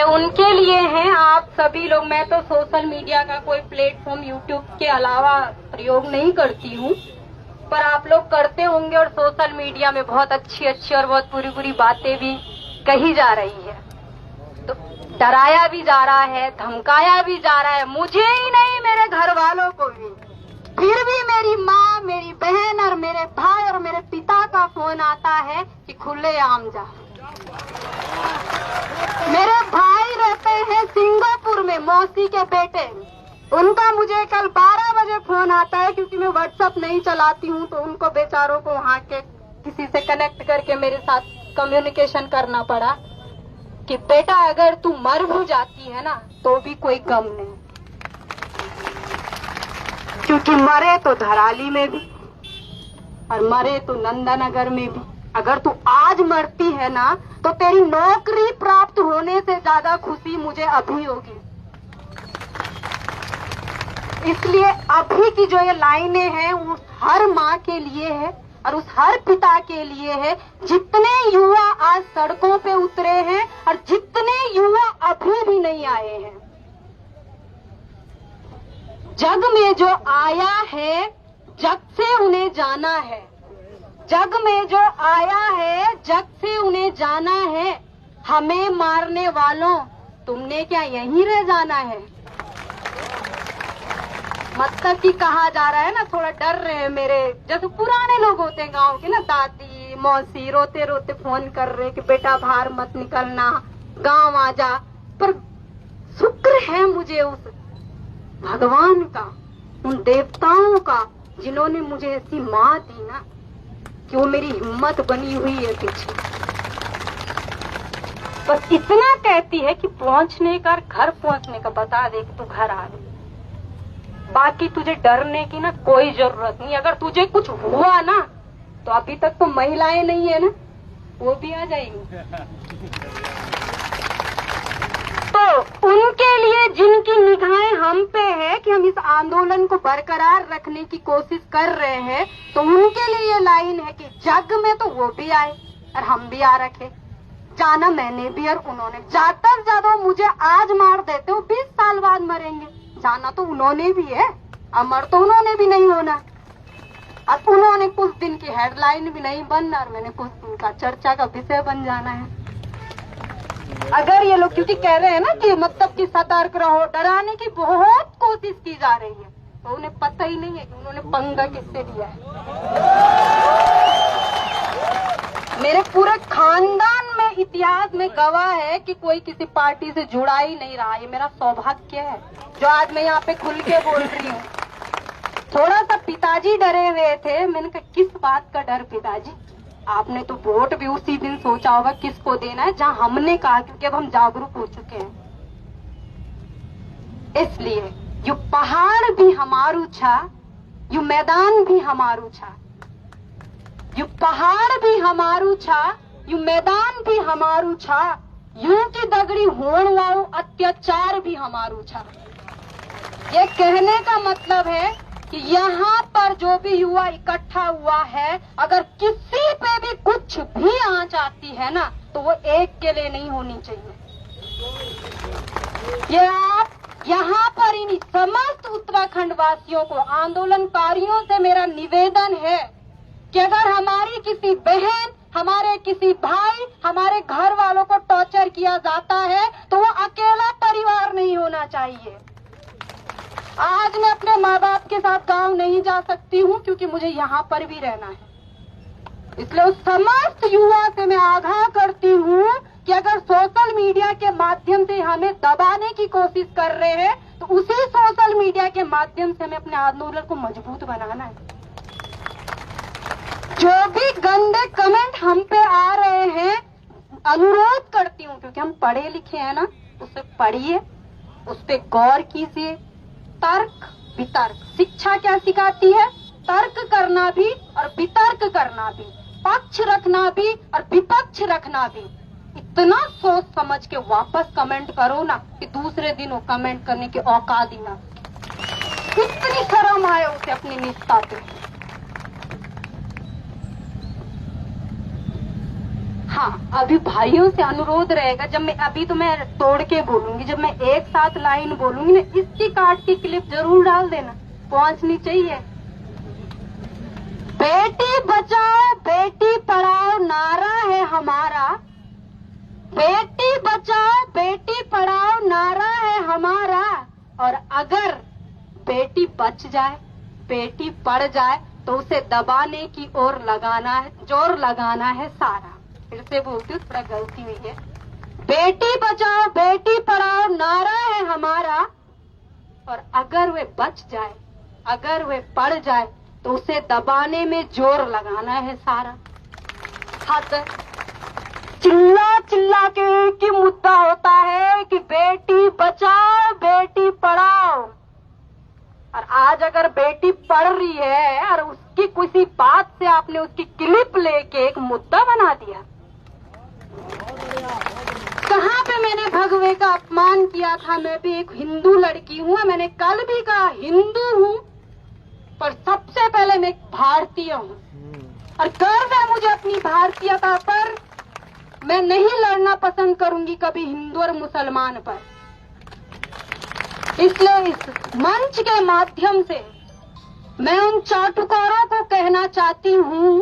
उनके लिए हैं आप सभी लोग। मैं तो सोशल मीडिया का कोई प्लेटफॉर्म यूट्यूब के अलावा प्रयोग नहीं करती हूँ, पर आप लोग करते होंगे और सोशल मीडिया में बहुत अच्छी अच्छी और बहुत बुरी बुरी बातें भी कही जा रही है। तो डराया भी जा रहा है, धमकाया भी जा रहा है, मुझे ही नहीं मेरे घर वालों को भी। फिर भी मेरी माँ, मेरी बहन और मेरे भाई और मेरे पिता का फोन आता है कि खुलेआम जा। मेरे भाई रहते हैं सिंगापुर में, मौसी के बेटे, उनका मुझे कल 12 बजे फोन आता है, क्योंकि मैं व्हाट्सएप नहीं चलाती हूँ, तो उनको बेचारों को वहाँ के किसी से कनेक्ट करके मेरे साथ कम्युनिकेशन करना पड़ा कि बेटा अगर तू मर भी जाती है ना तो भी कोई गम नहीं, क्योंकि मरे तो धराली में भी और मरे तो नंदानगर में भी। अगर तू आज मरती है ना तो तेरी नौकरी प्राप्त होने से ज्यादा खुशी मुझे अभी होगी। इसलिए अभी की जो ये लाइनें हैं वो हर माँ के लिए है और उस हर पिता के लिए है, जितने युवा आज सड़कों पे उतरे हैं और जितने युवा अभी भी नहीं आए हैं। जग में जो आया है जग से उन्हें जाना है, जग में जो आया है जग से उन्हें जाना है। हमें मारने वालों तुमने क्या यहीं रह जाना है। मतलब कि कहा जा रहा है ना, थोड़ा डर रहे हैं मेरे जैसे पुराने लोग होते हैं गांव के ना, दादी मौसी रोते रोते फोन कर रहे कि बेटा बाहर मत निकलना, गांव आ जा। पर शुक्र है मुझे उस भगवान का, उन देवताओं का जिन्होंने मुझे ऐसी माँ दी ना कि वो मेरी हिम्मत बनी हुई है पीछे। बस इतना कहती है कि पहुंचने का, घर पहुंचने का बता दे कि तू घर आ गई, बाकी तुझे डरने की ना कोई जरूरत नहीं। अगर तुझे कुछ हुआ ना तो अभी तक तो महिलाएं नहीं है ना, वो भी आ जाएंगी। तो उनके लिए जिनकी निगाहें हम पे है कि हम इस आंदोलन को बरकरार रखने की कोशिश कर रहे हैं, तो उनके लिए ये लाइन है कि जग में तो वो भी आए और हम भी आ रखे। जाना मैंने भी और उन्होंने। ज्यादा से ज्यादा मुझे आज मार देते हो, 20 साल बाद मरेंगे। जाना तो उन्होंने भी है, अमर तो उन्होंने भी नहीं होना। अब उन्होंने कुछ दिन की हेडलाइन भी नहीं बनना और मैंने कुछ दिन का चर्चा का विषय बन जाना है। अगर ये लोग क्योंकि कह रहे हैं ना कि मतलब कि सतर्क रहो, डराने की बहुत कोशिश की जा रही है, तो उन्हें पता ही नहीं है कि उन्होंने पंगा किससे लिया है। मेरे पूरे खानदान में इतिहास में गवाह है कि कोई किसी पार्टी से जुड़ा ही नहीं रहा। ये मेरा सौभाग्य है जो आज मैं यहाँ पे खुल के बोल रही हूँ। थोड़ा सा पिताजी डरे हुए थे, मैंने कहा किस बात का डर पिताजी, आपने तो वोट भी उसी दिन सोचा होगा किसको देना है जहां हमने कहा, क्योंकि अब हम जागरूक हो चुके हैं। इसलिए यू पहाड़ भी हमारू छा, यू मैदान भी हमारू छा, यू पहाड़ भी हमारू छा, यू मैदान भी हमारू छा, यूं की दगड़ी होण वाऊ अत्याचार भी हमारू छा। ये कहने का मतलब है कि यहाँ पर जो भी युवा इकट्ठा हुआ है, अगर किसी पे भी कुछ भी आंच आती है ना तो वो एक के लिए नहीं होनी चाहिए। ये आप यहाँ पर इन समस्त उत्तराखंड वासियों को, आंदोलनकारियों से मेरा निवेदन है कि अगर हमारी किसी बहन, हमारे किसी भाई, हमारे घर वालों को टॉर्चर किया जाता है तो वो अकेला परिवार नहीं होना चाहिए। आज मैं अपने माँ बाप के साथ गांव नहीं जा सकती हूँ क्योंकि मुझे यहाँ पर भी रहना है। इसलिए उस समस्त युवा से मैं आगाह करती हूँ कि अगर सोशल मीडिया के माध्यम से हमें दबाने की कोशिश कर रहे हैं तो उसी सोशल मीडिया के माध्यम से हमें अपने आंदोलन को मजबूत बनाना है। जो भी गंदे कमेंट हम पे आ रहे हैं, अनुरोध करती हूँ क्योंकि हम पढ़े लिखे हैं ना, उसे पढ़िए, उस पे गौर कीजिए। तर्क वितर्क, शिक्षा क्या सिखाती है? तर्क करना भी और वितर्क करना भी, पक्ष रखना भी और विपक्ष रखना भी। इतना सोच समझ के वापस कमेंट करो ना कि दूसरे दिन वो कमेंट करने की औकात ही ना। कितनी शर्म आए उसे अपनी निष्ठा पे। हाँ, अभी भाइयों से अनुरोध रहेगा, जब मैं अभी तो मैं तोड़ के बोलूंगी, जब मैं एक साथ लाइन बोलूंगी ना, इसकी काट की क्लिप जरूर डाल देना, पहुंचनी चाहिए। बेटी बचाओ बेटी पढ़ाओ नारा है हमारा, बेटी बचाओ बेटी पढ़ाओ नारा है हमारा, और अगर बेटी बच जाए बेटी पढ़ जाए तो उसे दबाने की ओर लगाना है, जोर लगाना है सारा। फिर से बोलती हूँ, थोड़ा गलती हुई है। बेटी बचाओ बेटी पढ़ाओ नारा है हमारा, और अगर वे बच जाए अगर वे पढ़ जाए तो उसे दबाने में जोर लगाना है सारा। हद चिल्ला चिल्ला के एक ही मुद्दा होता है कि बेटी बचाओ बेटी पढ़ाओ, और आज अगर बेटी पढ़ रही है और उसकी किसी बात से आपने उसकी क्लिप लेके एक मुद्दा बना दिया, कहाँ पे मैंने भगवे का अपमान किया था? मैं भी एक हिंदू लड़की हूँ, मैंने कल भी कहा हिंदू हूँ, पर सबसे पहले मैं एक भारतीय हूँ, और गर्व है मुझे अपनी भारतीयता पर। मैं नहीं लड़ना पसंद करूंगी कभी हिंदू और मुसलमान पर। इसलिए इस मंच के माध्यम से मैं उन चाटुकारों को कहना चाहती हूँ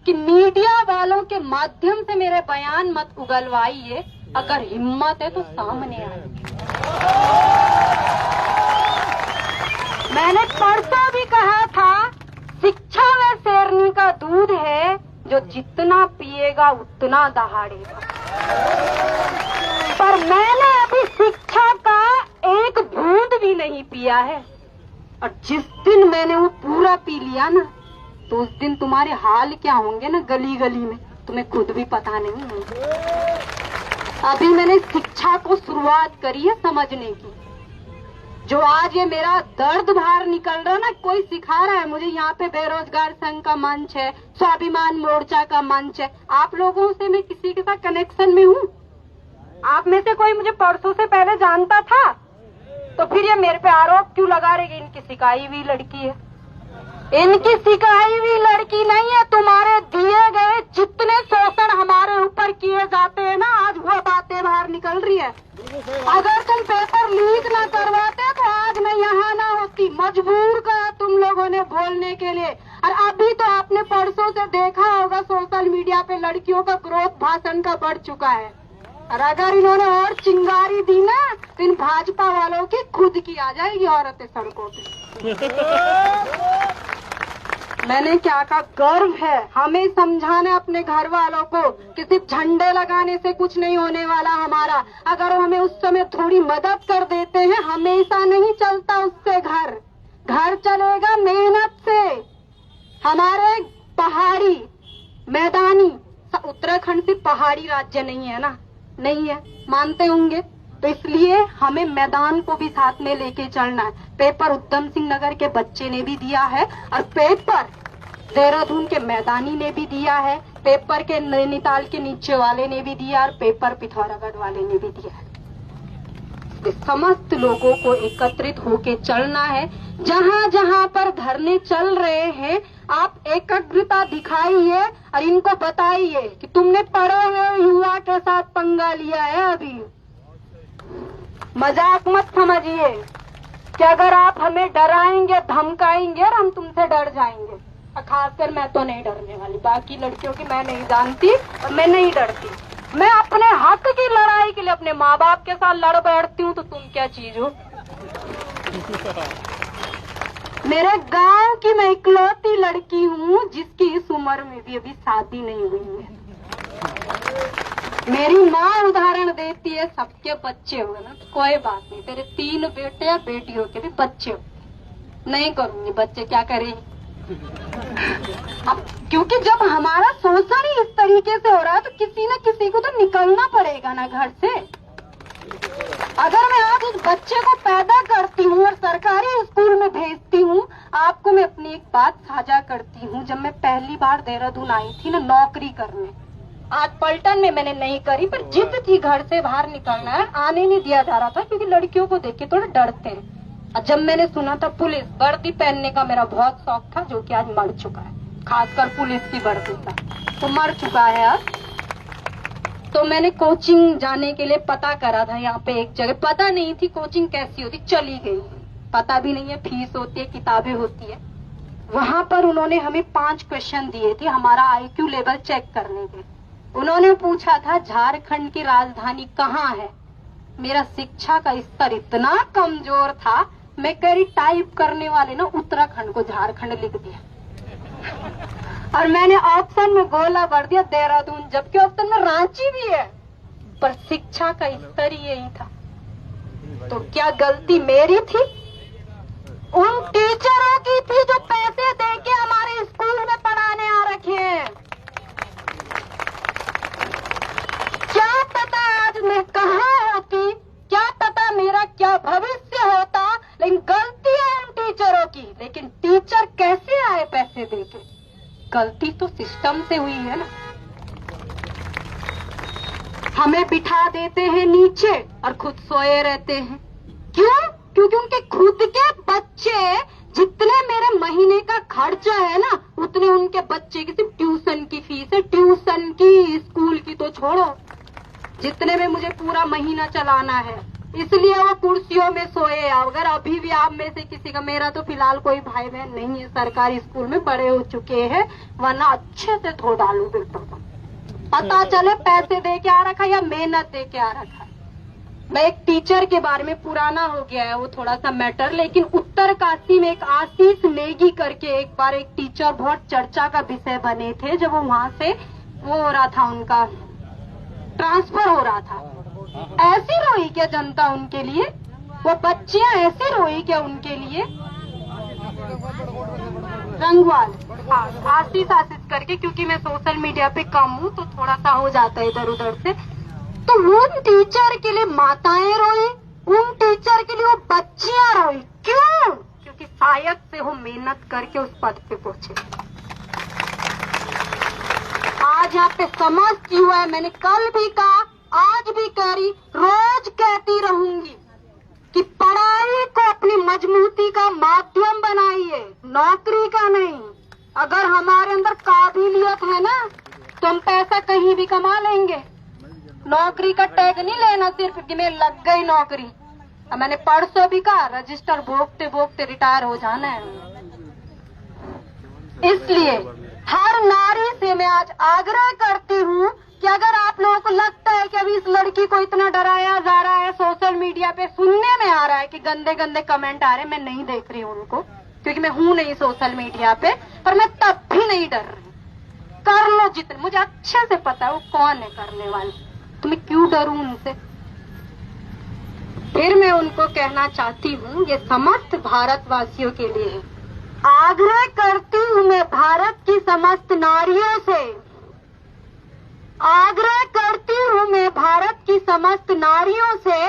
कि मीडिया वालों के माध्यम से मेरे बयान मत उगलवाइए, अगर हिम्मत है तो सामने आए। मैंने परसों भी कहा था, शिक्षा वह शेरनी का दूध है जो जितना पिएगा उतना दहाड़ेगा, पर मैंने अभी शिक्षा का एक बूंद भी नहीं पिया है, और जिस दिन मैंने वो पूरा पी लिया ना, तो उस दिन तुम्हारे हाल क्या होंगे ना गली गली में, तुम्हें खुद भी पता नहीं है। अभी मैंने शिक्षा को शुरुआत करी है समझने की। जो आज ये मेरा दर्द बाहर निकल रहा है ना, कोई सिखा रहा है मुझे। यहाँ पे बेरोजगार संघ का मंच है, स्वाभिमान मोर्चा का मंच है, आप लोगों से मैं किसी के साथ कनेक्शन में हूँ? आप में से कोई मुझे परसों से पहले जानता था? तो फिर ये मेरे पे आरोप क्यों लगा रहे कि इनकी सिखाई हुई लड़की है? इनकी सिखाई हुई लड़की नहीं है, तुम्हारे दिए गए जितने शोषण हमारे ऊपर किए जाते हैं ना, आज वो बातें बाहर निकल रही है। अगर तुम पेपर लीक ना करवाते तो आज मैं यहाँ ना होती, मजबूर करा तुम लोगों ने बोलने के लिए। और अभी तो आपने परसों से देखा होगा सोशल मीडिया पे लड़कियों का ग्रोथ भाषण का बढ़ चुका है, और अगर इन्होंने और चिंगारी दी ना तो इन भाजपा वालों की खुद की आ जाएगी औरतें सड़कों पे। मैंने क्या कहा, गर्व है हमें समझाना अपने घर वालों को कि सिर्फ झंडे लगाने से कुछ नहीं होने वाला हमारा। अगर हमें उस समय थोड़ी मदद कर देते हैं, हमेशा नहीं चलता उससे घर चलेगा मेहनत से। हमारे पहाड़ी मैदानी, उत्तराखंड से पहाड़ी राज्य नहीं है ना, नहीं है, मानते होंगे, तो इसलिए हमें मैदान को भी साथ में लेके चलना है। पेपर उधम सिंह नगर के बच्चे ने भी दिया है, और पेपर देहरादून के मैदानी ने भी दिया है, पेपर के नैनीताल के नीचे वाले ने भी दिया, और पेपर पिथौरागढ़ वाले ने भी दिया है। समस्त लोगों को एकत्रित होके चलना है। जहाँ जहाँ पर धरने चल रहे हैं, आप एकाग्रता दिखाइए और इनको बताइए कि तुमने पढ़े हुए युवा के साथ पंगा लिया है। अभी मजाक मत समझिए कि अगर आप हमें डराएंगे धमकाएंगे और हम तुमसे डर जाएंगे। और खासकर मैं तो नहीं डरने वाली, बाकी लड़कियों की मैं नहीं जानती और मैं नहीं डरती। मैं अपने हक की लड़ाई के लिए अपने माँ बाप के साथ लड़ बैठती हूँ, तो तुम क्या चीज हो? मेरे गांव की मैं इकलौती लड़की हूँ जिसकी इस उम्र में भी अभी शादी नहीं हुई है। मेरी माँ उदाहरण देती है, सबके बच्चे हो ना, तो कोई बात नहीं, तेरे 3 बेटे या बेटियों के भी बच्चे हो, नहीं करूंगी, बच्चे क्या करेंगे? अब क्योंकि जब हमारा शोषण ही इस तरीके से हो रहा है तो किसी न किसी को तो निकलना पड़ेगा ना घर से। अगर मैं आज उस बच्चे को पैदा करती हूँ और सरकारी स्कूल में भेजती हूँ, आपको मैं अपनी एक बात साझा करती हूँ। जब मैं पहली बार देहरादून आई थी ना नौकरी करने, आज पलटन में मैंने नहीं करी, पर जिद थी घर से बाहर निकलना है, आने नहीं दिया जा रहा था क्योंकि लड़कियों को देख के थोड़े डरते हैं। और जब मैंने सुना था पुलिस वर्दी पहनने का, मेरा बहुत शौक था, जो कि आज मर चुका है, खासकर पुलिस की वर्दी का, तो मर चुका है अब। तो मैंने कोचिंग जाने के लिए पता करा था यहाँ पे एक जगह, पता नहीं थी कोचिंग कैसी होती, चली गई, पता भी नहीं है, फीस होती है, किताबें होती है। वहां पर उन्होंने हमें 5 क्वेश्चन दिए थे हमारा IQ लेवल चेक करने के। उन्होंने पूछा था झारखंड की राजधानी कहाँ है। मेरा शिक्षा का स्तर इतना कमजोर था, मैं कह रही टाइप करने वाले ना उत्तराखंड को झारखंड लिख दिया और मैंने ऑप्शन में गोला भर दिया देहरादून, जबकि ऑप्शन में रांची भी है, पर शिक्षा का स्तर ही यही था। तो क्या गलती मेरी थी? उन टीचरों की थी जो पैसे देके हमारे स्कूल में पढ़ाने आ रखे हैं। क्या पता आज मैं कहाँ होती, क्या पता मेरा क्या भविष्य होता, लेकिन गलती है उन टीचरों की। लेकिन टीचर कैसे आए पैसे देके? गलती तो सिस्टम से हुई है ना। हमें बिठा देते हैं नीचे और खुद सोए रहते हैं। क्यों? क्योंकि उनके खुद के बच्चे, जितने मेरे महीने का खर्चा है ना, उतने उनके बच्चे की सिर्फ ट्यूशन की फीस है। ट्यूशन की, स्कूल की तो छोड़ो, जितने में मुझे पूरा महीना चलाना है, इसलिए वो कुर्सियों में सोए। अगर अभी भी आप में से किसी का, मेरा तो फिलहाल कोई भाई बहन नहीं है, सरकारी स्कूल में बड़े हो चुके हैं, वरना अच्छे से धो डालू बिल्कुल, पता चले पैसे दे के आ रखा या मेहनत दे के आ रखा। मैं एक टीचर के बारे में, पुराना हो गया है वो थोड़ा सा मैटर, लेकिन उत्तरकाशी में एक आशीष नेगी करके एक बार एक टीचर बहुत चर्चा का विषय बने थे, जब वो वहां से वो हो रहा था, उनका ट्रांसफर हो रहा था। ऐसी रोई क्या जनता उनके लिए? वो बच्चियां ऐसी रोई क्या उनके लिए? रंगवाल, आशीष करके, क्योंकि मैं सोशल मीडिया पे कम हूँ तो थोड़ा सा हो जाता है इधर उधर से। तो उन टीचर के लिए माताएं रोई, उन टीचर के लिए वो बच्चियां रोई। क्यों? क्योंकि शायद से वो मेहनत करके उस पद पे पहुंचे। आज यहाँ पे समझ हुआ है, मैंने कल भी कहा, आज भी कह रही, रोज कहती रहूंगी कि पढ़ाई को अपनी मजबूती का माध्यम बनाइए, नौकरी का नहीं। अगर हमारे अंदर काबिलियत है ना, तो हम पैसा कहीं भी कमा लेंगे। नौकरी का टैग नहीं लेना सिर्फ कि मैं लग गई नौकरी। अब मैंने परसों भी कहा, रजिस्टर भोगते भोगते रिटायर हो जाना है। इसलिए हर नारी से मैं आज आग्रह करती हूँ कि अगर आप लोगों को लगता है कि अभी इस लड़की को इतना डराया जा रहा है, सोशल मीडिया पे सुनने में आ रहा है कि गंदे गंदे कमेंट आ रहे हैं, मैं नहीं देख रही हूँ उनको, क्योंकि मैं हूँ नहीं सोशल मीडिया पे, पर मैं तब भी नहीं डर रही। कर लो जितने, मुझे अच्छे से पता है वो कौन है करने वाले, तो मैं क्यों डरूं उनसे। फिर मैं उनको कहना चाहती हूँ, ये समस्त भारतवासियों के लिए है। आग्रह करती हूँ मैं भारत की समस्त नारियों से, आग्रह करती हूँ मैं भारत की समस्त नारियों से,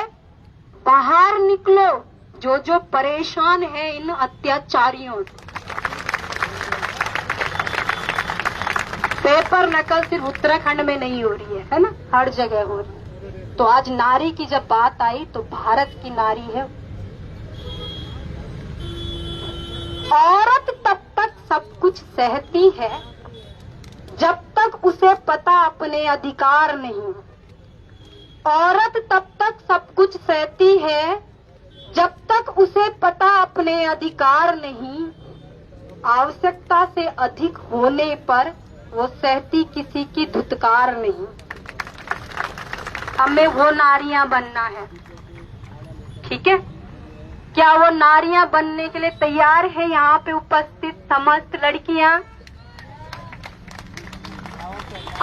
बाहर निकलो जो जो परेशान है इन अत्याचारियों से। पेपर नकल सिर्फ उत्तराखंड में नहीं हो रही है ना, हर जगह हो रही है। तो आज नारी की जब बात आई तो भारत की नारी है। औरत तब तक सब कुछ सहती है जब तक उसे पता अपने अधिकार नहीं। औरत तब तक सब कुछ सहती है जब तक उसे पता अपने अधिकार नहीं। आवश्यकता से अधिक होने पर वो सहती किसी की धुतकार नहीं। हमें वो नारियां बनना है, ठीक है? क्या वो नारियां बनने के लिए तैयार है यहाँ पे उपस्थित समस्त लड़कियां?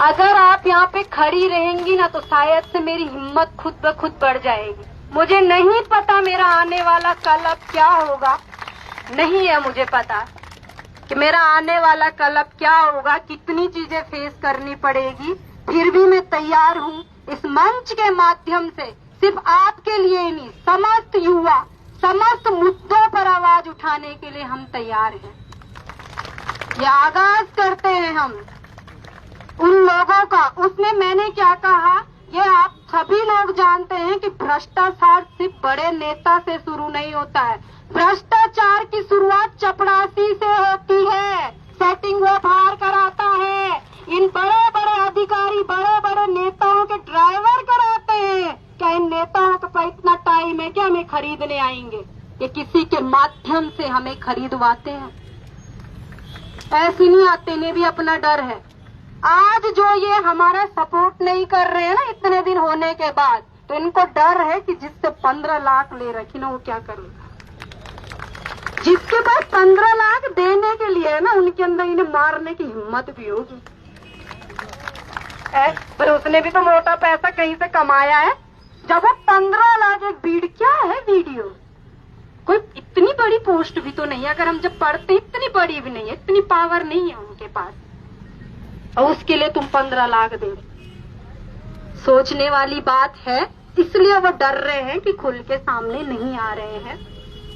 अगर आप यहाँ पे खड़ी रहेंगी ना, तो शायद से मेरी हिम्मत खुद ब खुद बढ़ जाएगी। मुझे नहीं पता मेरा आने वाला कल अब क्या होगा, नहीं है मुझे पता कि मेरा आने वाला कल अब क्या होगा, कितनी चीजें फेस करनी पड़ेगी। फिर भी मैं तैयार हूँ इस मंच के माध्यम से, सिर्फ आपके लिए ही नहीं, समस्त युवा, समस्त मुद्दों पर आवाज उठाने के लिए हम तैयार हैं। ये आगाज करते हैं हम उन लोगों का। उसमें मैंने क्या कहा, ये आप सभी लोग जानते हैं कि भ्रष्टाचार सिर्फ बड़े नेता से शुरू नहीं होता है। भ्रष्टाचार की शुरुआत चपरासी से होती है। सेटिंग वो बाहर कराता है, इन बड़े बड़े अधिकारी बड़े बड़े नेताओं के ड्राइवर कराते हैं। क्या इन नेताओं के पास इतना टाइम है क्या हमें खरीदने आएंगे? ये किसी के माध्यम से हमें खरीदवाते हैं, ऐसे नहीं आते, इन्हें भी अपना डर है। आज जो ये हमारा सपोर्ट नहीं कर रहे हैं ना इतने दिन होने के बाद, तो इनको डर है कि जिससे 15 लाख ले रखी ना वो क्या करेगा। जिसके पास 15 लाख देने के लिए है ना उनके अंदर इन्हें मारने की हिम्मत भी होगी। पर उसने भी तो मोटा पैसा कहीं से कमाया है। जब वो 15 लाख एक क्या है वीडियो, कोई इतनी बड़ी पोस्ट भी तो नहीं है। अगर हम जब पढ़ते इतनी बड़ी भी नहीं है, इतनी पावर नहीं है उनके पास, और उसके लिए तुम 15 लाख दे रहे। सोचने वाली बात है, इसलिए वो डर रहे हैं कि खुल के सामने नहीं आ रहे हैं।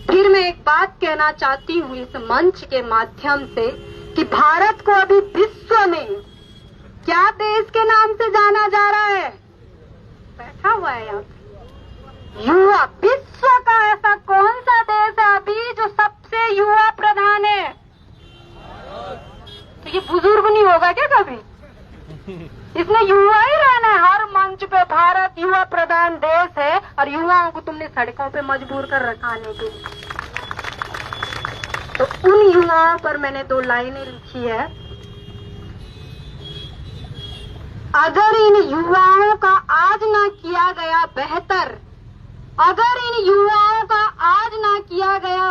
फिर मैं एक बात कहना चाहती हूँ इस मंच के माध्यम से कि भारत को अभी विश्व में क्या देश के नाम से जाना जा रहा है? बैठा हुआ है यहाँ पे युवा। विश्व का ऐसा कौन सा देश है अभी जो सबसे युवा प्रधान है? तो ये बुजुर्ग नहीं होगा क्या कभी? इसने युवा ही रहना है हर मंच पे। भारत युवा प्रधान देश है और युवाओं को तुमने सड़कों पे मजबूर कर रखाने के लिए। तो उन युवाओं पर मैंने 2 लाइनें लिखी है। अगर इन युवाओं का आज ना किया गया बेहतर, अगर इन युवाओं का आज ना किया गया